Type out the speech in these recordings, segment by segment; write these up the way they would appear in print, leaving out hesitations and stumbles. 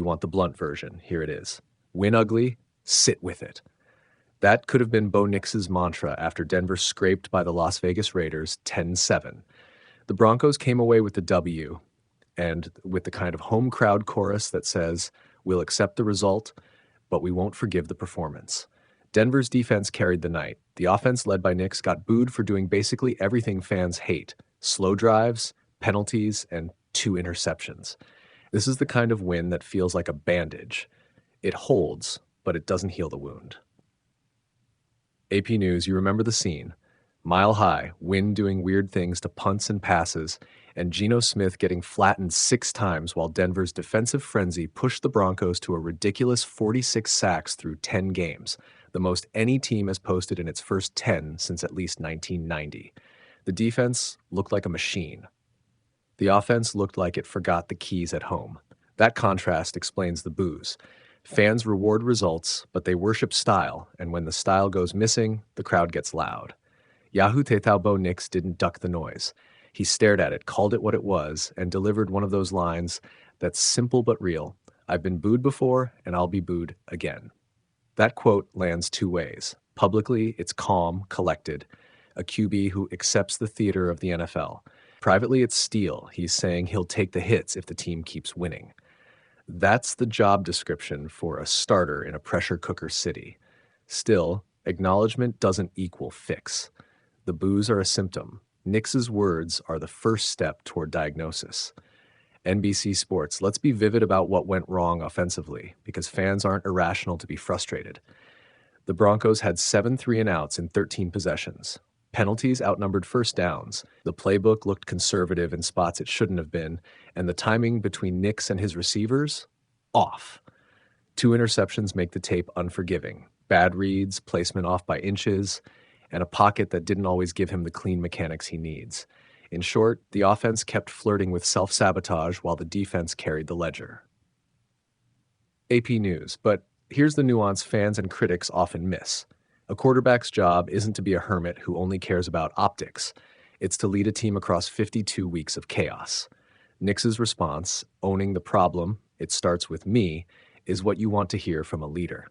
want the blunt version, here it is. Win ugly, sit with it. That could have been Bo Nix's mantra after Denver scraped by the Las Vegas Raiders 10-7. The Broncos came away with the W, and with the kind of home crowd chorus that says, we'll accept the result, but we won't forgive the performance. Denver's defense carried the night. The offense led by Nix got booed for doing basically everything fans hate: slow drives, penalties, and 2 interceptions. This is the kind of win that feels like a bandage. It holds, but it doesn't heal the wound. AP News, you remember the scene. Mile high, wind doing weird things to punts and passes, and Geno Smith getting flattened 6 times while Denver's defensive frenzy pushed the Broncos to a ridiculous 46 sacks through 10 games, the most any team has posted in its first 10 since at least 1990. The defense looked like a machine. The offense looked like it forgot the keys at home. That contrast explains the boos. Fans reward results, but they worship style, and when the style goes missing, the crowd gets loud. Yahoo Tetao Bo Nix didn't duck the noise. He stared at it, called it what it was, and delivered one of those lines that's simple but real. I've been booed before, and I'll be booed again. That quote lands 2 ways. Publicly, it's calm, collected, a QB who accepts the theater of the NFL. Privately, it's steel. He's saying he'll take the hits if the team keeps winning. That's the job description for a starter in a pressure cooker city. Still, acknowledgement doesn't equal fix. The boos are a symptom. Nix's words are the first step toward diagnosis. NBC Sports, let's be vivid about what went wrong offensively, because fans aren't irrational to be frustrated. The Broncos had 7 3-and-outs in 13 possessions. Penalties outnumbered first downs. The playbook looked conservative in spots it shouldn't have been, and the timing between Nix and his receivers, off. 2 interceptions make the tape unforgiving. Bad reads, placement off by inches, and a pocket that didn't always give him the clean mechanics he needs. In short, the offense kept flirting with self-sabotage while the defense carried the ledger. AP News, but here's the nuance fans and critics often miss. A quarterback's job isn't to be a hermit who only cares about optics. It's to lead a team across 52 weeks of chaos. Nix's response, owning the problem, it starts with me, is what you want to hear from a leader.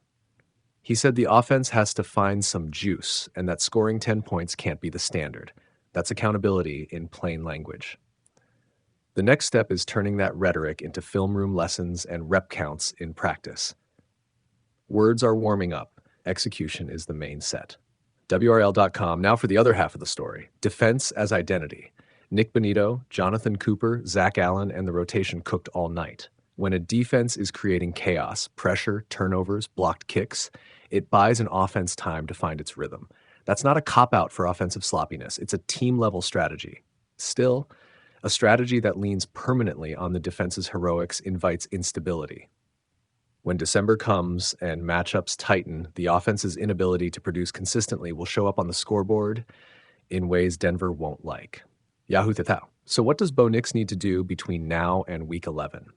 He said the offense has to find some juice and that scoring 10 points can't be the standard. That's accountability in plain language. The next step is turning that rhetoric into film room lessons and rep counts in practice. Words are warming up. Execution is the main set. WRL.com, now for the other half of the story. Defense as identity. Nick Bonito, Jonathan Cooper, Zach Allen, and the rotation cooked all night. When a defense is creating chaos, pressure, turnovers, blocked kicks, it buys an offense time to find its rhythm. That's not a cop-out for offensive sloppiness. It's a team-level strategy. Still, a strategy that leans permanently on the defense's heroics invites instability. When December comes and matchups tighten, the offense's inability to produce consistently will show up on the scoreboard in ways Denver won't like. Yahoo Tetao. So what does Bo Nix need to do between now and Week 11?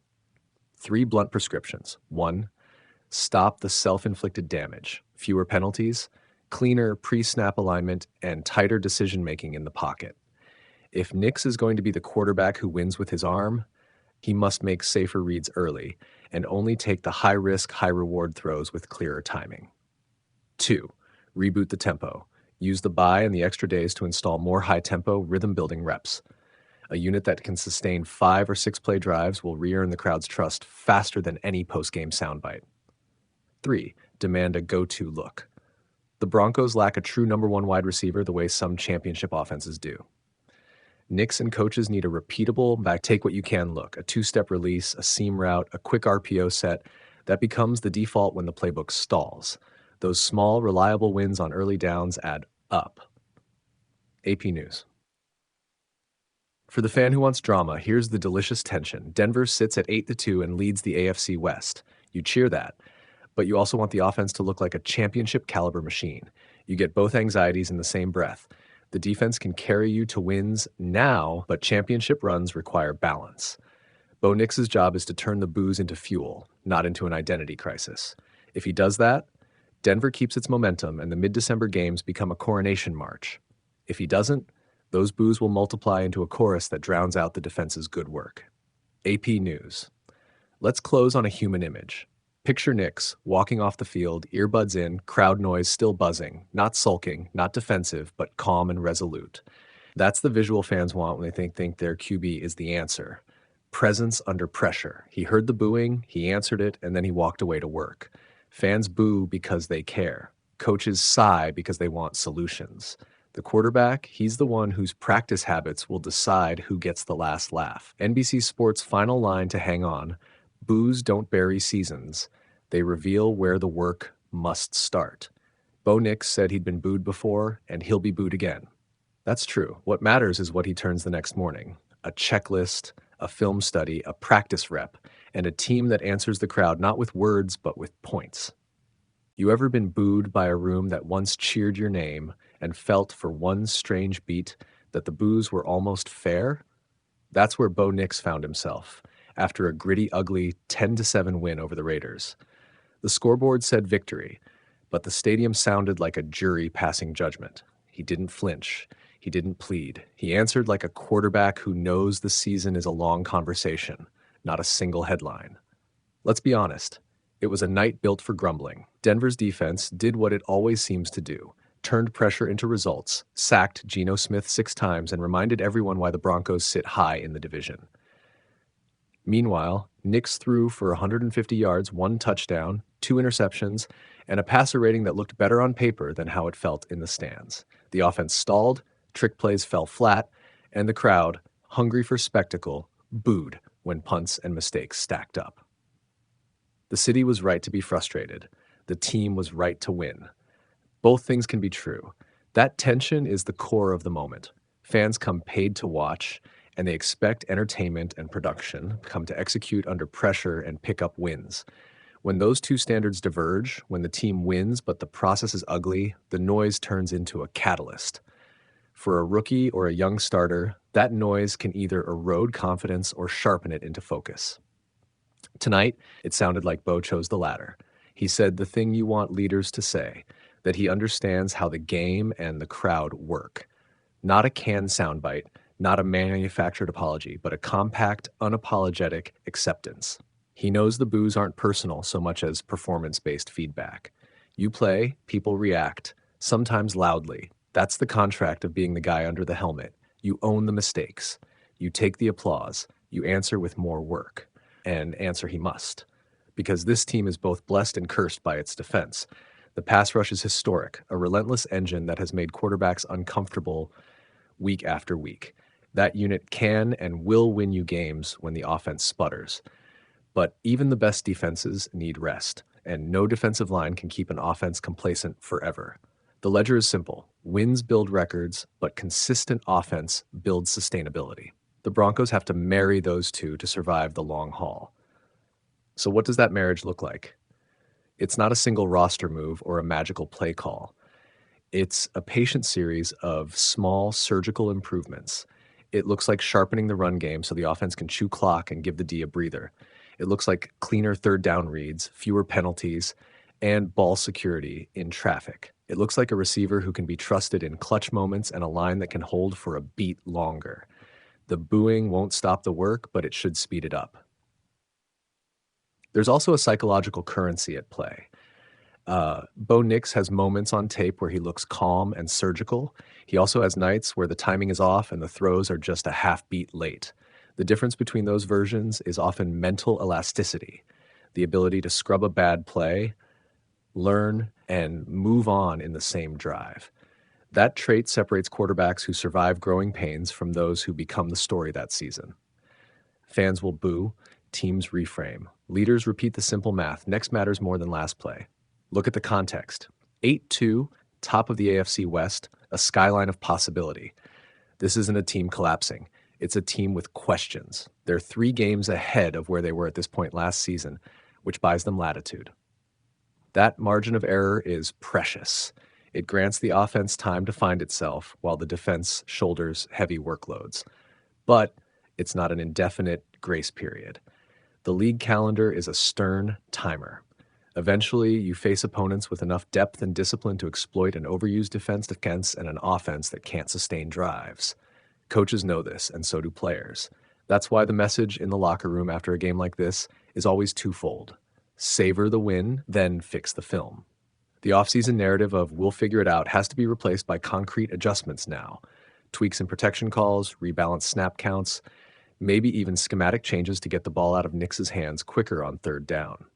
3 blunt prescriptions. 1, stop the self-inflicted damage. Fewer penalties, cleaner pre-snap alignment, and tighter decision-making in the pocket. If Nix is going to be the quarterback who wins with his arm, he must make safer reads early and only take the high-risk, high-reward throws with clearer timing. 2, reboot the tempo. Use the bye and the extra days to install more high-tempo, rhythm-building reps. A unit that can sustain 5 or 6 play drives will re-earn the crowd's trust faster than any post-game soundbite. 3, demand a go-to look. The Broncos lack a true number 1 wide receiver the way some championship offenses do. Nix and coaches need a repeatable, back-take-what-you-can look, a 2-step release, a seam route, a quick RPO set that becomes the default when the playbook stalls. Those small, reliable wins on early downs add up. AP News. For the fan who wants drama, here's the delicious tension. Denver sits at 8-2 and leads the AFC West. You cheer that, but you also want the offense to look like a championship-caliber machine. You get both anxieties in the same breath. The defense can carry you to wins now, but championship runs require balance. Bo Nix's job is to turn the boos into fuel, not into an identity crisis. If he does that, Denver keeps its momentum and the mid-December games become a coronation march. If he doesn't, those boos will multiply into a chorus that drowns out the defense's good work. AP News. Let's close on a human image. Picture Nix walking off the field, earbuds in, crowd noise still buzzing, not sulking, not defensive, but calm and resolute. That's the visual fans want when they think their QB is the answer. Presence under pressure. He heard the booing, he answered it, and then he walked away to work. Fans boo because they care. Coaches sigh because they want solutions. The quarterback, he's the one whose practice habits will decide who gets the last laugh. NBC Sports' final line to hang on: boos don't bury seasons. They reveal where the work must start. Bo Nix said he'd been booed before, and he'll be booed again. That's true. What matters is what he turns the next morning: a checklist, a film study, a practice rep, and a team that answers the crowd not with words but with points. You ever been booed by a room that once cheered your name and felt for one strange beat that the boos were almost fair? That's where Bo Nix found himself after a gritty, ugly 10-7 win over the Raiders. The scoreboard said victory, but the stadium sounded like a jury passing judgment. He didn't flinch. He didn't plead. He answered like a quarterback who knows the season is a long conversation, not a single headline. Let's be honest. It was a night built for grumbling. Denver's defense did what it always seems to do: turned pressure into results, sacked Geno Smith 6 times, and reminded everyone why the Broncos sit high in the division. Meanwhile, Nix threw for 150 yards, 1 touchdown, 2 interceptions, and a passer rating that looked better on paper than how it felt in the stands. The offense stalled, trick plays fell flat, and the crowd, hungry for spectacle, booed when punts and mistakes stacked up. The city was right to be frustrated. The team was right to win. Both things can be true. That tension is the core of the moment. Fans come paid to watch, and they expect entertainment and production, come to execute under pressure and pick up wins. When those two standards diverge, when the team wins but the process is ugly, the noise turns into a catalyst. For a rookie or a young starter, that noise can either erode confidence or sharpen it into focus. Tonight, it sounded like Bo chose the latter. He said the thing you want leaders to say, that he understands how the game and the crowd work. Not a canned soundbite, not a manufactured apology, but a compact, unapologetic acceptance. He knows the boos aren't personal so much as performance-based feedback. You play, people react, sometimes loudly. That's the contract of being the guy under the helmet. You own the mistakes. You take the applause. You answer with more work. And answer he must. Because this team is both blessed and cursed by its defense. The pass rush is historic, a relentless engine that has made quarterbacks uncomfortable week after week. That unit can and will win you games when the offense sputters. But even the best defenses need rest, and no defensive line can keep an offense complacent forever. The ledger is simple. Wins build records, but consistent offense builds sustainability. The Broncos have to marry those two to survive the long haul. So what does that marriage look like? It's not a single roster move or a magical play call. It's a patient series of small surgical improvements. It looks like sharpening the run game so the offense can chew clock and give the D a breather. It looks like cleaner third down reads, fewer penalties, and ball security in traffic. It looks like a receiver who can be trusted in clutch moments and a line that can hold for a beat longer. The booing won't stop the work, but it should speed it up. There's also a psychological currency at play. Bo Nix has moments on tape where he looks calm and surgical. He also has nights where the timing is off and the throws are just a half beat late. The difference between those versions is often mental elasticity, the ability to scrub a bad play, learn, and move on in the same drive. That trait separates quarterbacks who survive growing pains from those who become the story that season. Fans will boo, teams reframe. Leaders repeat the simple math: next matters more than last play. Look at the context. 8-2, top of the AFC West, a skyline of possibility. This isn't a team collapsing. It's a team with questions. They're 3 games ahead of where they were at this point last season, which buys them latitude. That margin of error is precious. It grants the offense time to find itself while the defense shoulders heavy workloads. But it's not an indefinite grace period. The league calendar is a stern timer. Eventually, you face opponents with enough depth and discipline to exploit an overused defense against and an offense that can't sustain drives. Coaches know this, and so do players. That's why the message in the locker room after a game like this is always twofold: savor the win, then fix the film. The offseason narrative of "we'll figure it out" has to be replaced by concrete adjustments now. Tweaks in protection calls, rebalance snap counts, maybe even schematic changes to get the ball out of Nix's hands quicker on third down.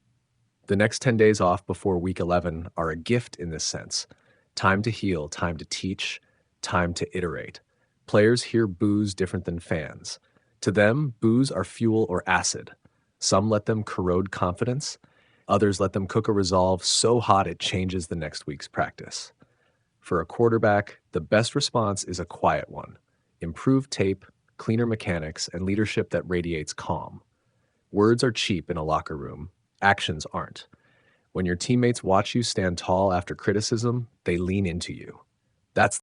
The next 10 days off before Week 11 are a gift in this sense. Time to heal, time to teach, time to iterate. Players hear boos different than fans. To them, boos are fuel or acid. Some let them corrode confidence. Others let them cook a resolve so hot it changes the next week's practice. For a quarterback, the best response is a quiet one: improved tape, cleaner mechanics, and leadership that radiates calm. Words are cheap in a locker room. Actions aren't. When your teammates watch you stand tall after criticism, they lean into you. That's